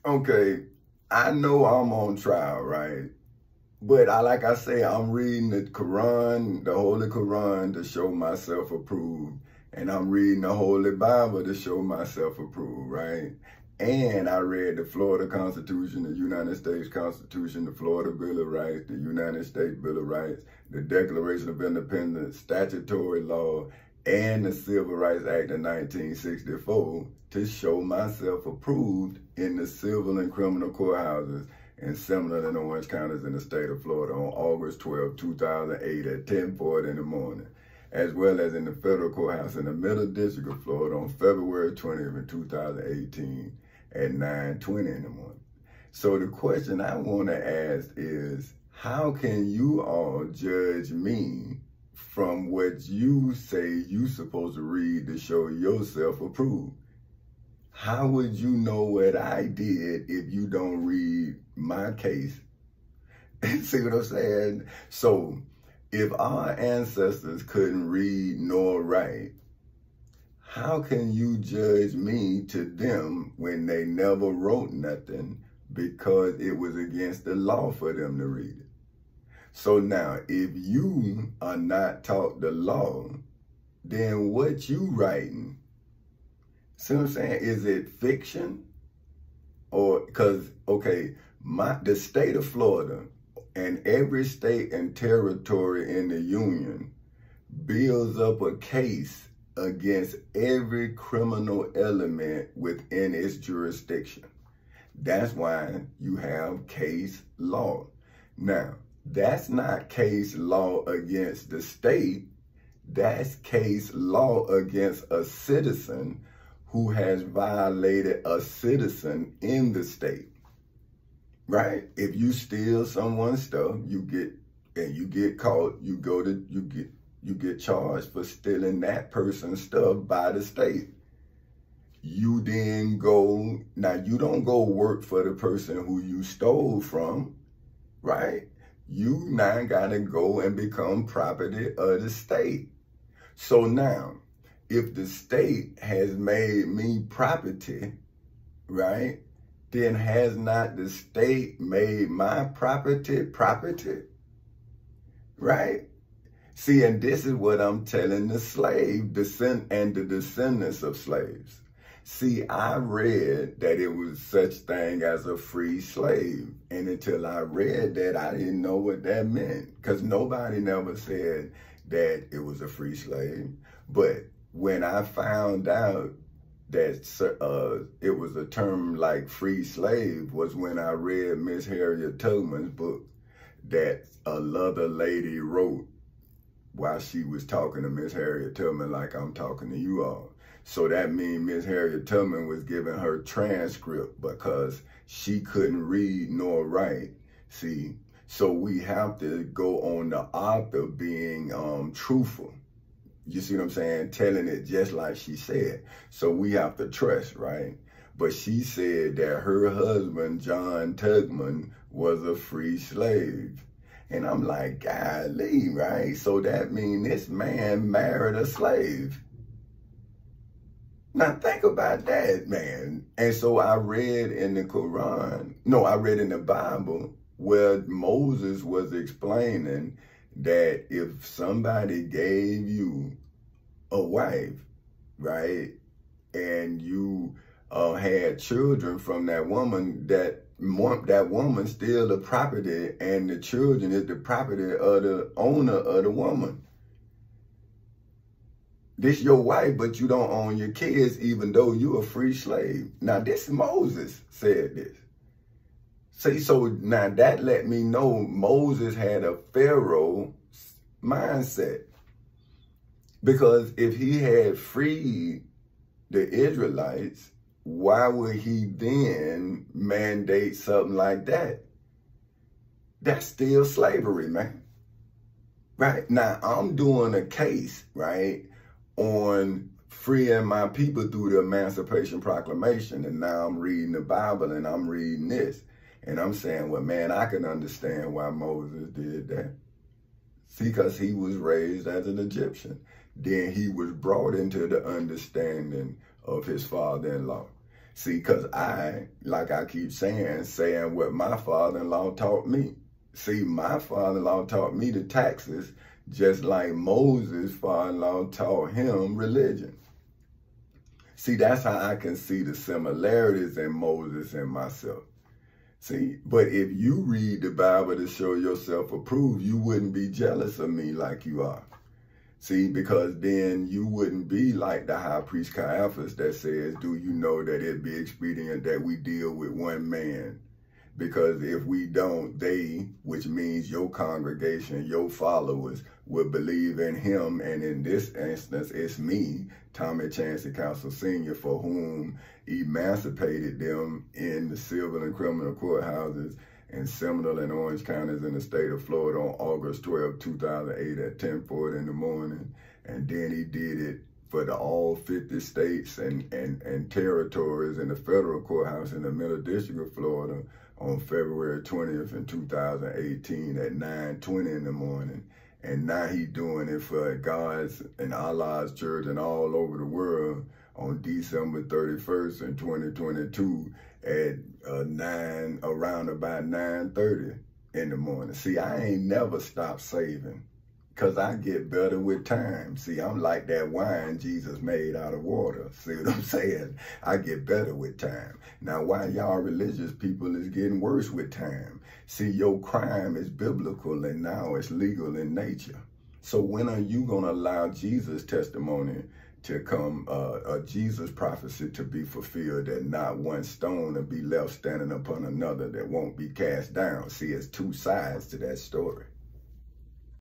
Okay, I know I'm on trial, right? But like I say, I'm reading the Quran, the Holy Quran, to show myself approved. And I'm reading the Holy Bible to show myself approved, right? And I read the Florida Constitution, the United States Constitution, the Florida Bill of Rights, the United States Bill of Rights, the Declaration of Independence, statutory law, and the Civil Rights Act of 1964 to show myself approved in the civil and criminal courthouses in Seminole and Orange counties in the state of Florida on August 12, 2008 at 10:40 in the morning, as well as in the federal courthouse in the Middle District of Florida on February 20th, 2018 at 9:20 in the morning. So the question I want to ask is, how can you all judge me from what you say you supposed to read to show yourself approved? How would you know what I did if you don't read my case? See what I'm saying? So if our ancestors couldn't read nor write, how can you judge me to them when they never wrote nothing because it was against the law for them to read it? So now, if you are not taught the law, then what you writing? See what I'm saying? Is it fiction? Or, because, okay, the state of Florida and every state and territory in the union builds up a case against every criminal element within its jurisdiction. That's why you have case law. Now, that's not case law against the state. That's case law against a citizen who has violated a citizen in the state, right? If you steal someone's stuff, you get caught, you get charged for stealing that person's stuff by the state. You then go, now you don't go work for the person who you stole from, right? You now gotta go and become property of the state. So now, if the state has made me property, right, then has not the state made my property, right? See, and this is what I'm telling the slave, and the descendants of slaves. See, I read that it was such thing as a free slave. And until I read that, I didn't know what that meant. Because nobody never said that it was a free slave. But when I found out that it was a term like free slave was when I read Miss Harriet Tubman's book that another lady wrote while she was talking to Miss Harriet Tubman like I'm talking to you all. So that means Miss Harriet Tubman was giving her transcript because she couldn't read nor write. See, so we have to go on the author being truthful. You see what I'm saying? Telling it just like she said. So we have to trust, right? But she said that her husband, John Tubman, was a free slave. And I'm like, golly, right? So that means this man married a slave. Now think about that, man. And so I read in the Quran, no, I read in the Bible where Moses was explaining that if somebody gave you a wife, right, and you had children from that woman, that woman still the property, and the children is the property of the owner of the woman. This your wife, but you don't own your kids, even though you're a free slave. Now, this Moses said this. See, so now that let me know Moses had a Pharaoh mindset. Because if he had freed the Israelites, why would he then mandate something like that? That's still slavery, man. Right? Now, I'm doing a case, right, on freeing my people through the Emancipation Proclamation. And now I'm reading the Bible and I'm reading this. And I'm saying, well, man, I can understand why Moses did that. See, because he was raised as an Egyptian. Then he was brought into the understanding of his father-in-law. See, because like I keep saying what my father-in-law taught me. See, my father-in-law taught me the taxes, just like Moses' father-in-law taught him religion. See, that's how I can see the similarities in Moses and myself. See, but if you read the Bible to show yourself approved, you wouldn't be jealous of me like you are. See, because then you wouldn't be like the high priest Caiaphas that says, do you know that it be expedient that we deal with one man? Because if we don't, they, which means your congregation, your followers, will believe in him. And in this instance, it's me, Tommy Chancey Council Sr., for whom emancipated them in the civil and criminal courthouses in Seminole and Orange counties in the state of Florida on August 12, 2008 at 10:40 in the morning. And then he did it for all 50 states and territories in the federal courthouse in the Middle District of Florida on February 20th in 2018 at 9:20 in the morning. And now he's doing it for God's and Allah's church and all over the world on December 31st in 2022 at around about 9:30 in the morning. See, I ain't never stopped saving, because I get better with time. See, I'm like that wine Jesus made out of water. See what I'm saying? I get better with time. Now, why y'all religious people is getting worse with time? See, your crime is biblical and now it's legal in nature. So when are you going to allow Jesus' testimony to come, Jesus' prophecy to be fulfilled, that not one stone will be left standing upon another that won't be cast down? See, it's two sides to that story.